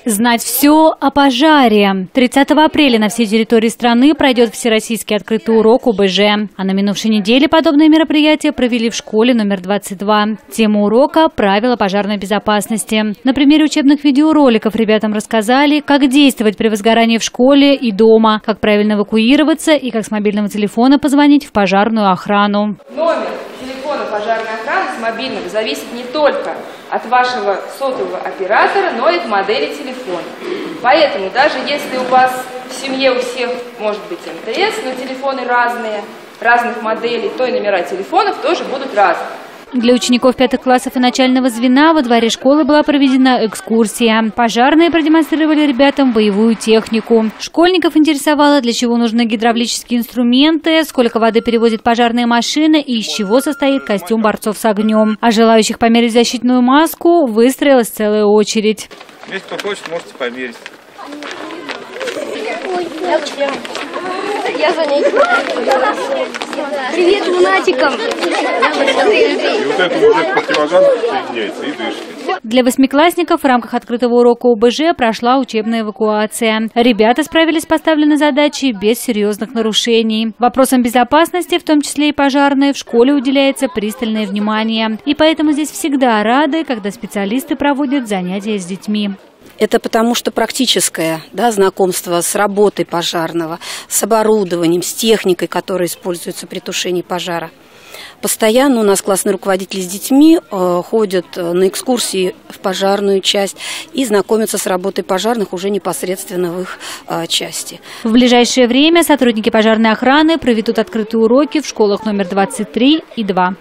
Знать все о пожаре. 30 апреля на всей территории страны пройдет всероссийский открытый урок ОБЖ. А на минувшей неделе подобные мероприятия провели в школе номер 22. Тема урока – правила пожарной безопасности. На примере учебных видеороликов ребятам рассказали, как действовать при возгорании в школе и дома, как правильно эвакуироваться и как с мобильного телефона позвонить в пожарную охрану. Номер телефона пожарной охраны с мобильного зависит не только от вашего сотового оператора, но и от модели телефона. Поэтому даже если у вас в семье у всех может быть МТС, но телефоны разные, разных моделей, то и номера телефонов тоже будут разные. Для учеников 5 классов и начального звена во дворе школы была проведена экскурсия. Пожарные продемонстрировали ребятам боевую технику. Школьников интересовало, для чего нужны гидравлические инструменты, сколько воды перевозит пожарная машина и из чего состоит костюм борцов с огнем. А желающих померить защитную маску выстроилась целая очередь. Если кто хочет, можете померить. Я за ней. Привет, лунатикам! И вот это уже к противогазу соединяется и дышит. Для восьмиклассников в рамках открытого урока ОБЖ прошла учебная эвакуация. Ребята справились с поставленной задачей без серьезных нарушений. Вопросам безопасности, в том числе и пожарной, в школе уделяется пристальное внимание. И поэтому здесь всегда рады, когда специалисты проводят занятия с детьми. Это потому, что практическое знакомство с работой пожарного, с оборудованием, с техникой, которая используется при тушении пожара. Постоянно у нас классные руководители с детьми ходят на экскурсии в пожарную часть и знакомятся с работой пожарных уже непосредственно в их части. В ближайшее время сотрудники пожарной охраны проведут открытые уроки в школах номер 23 и 2.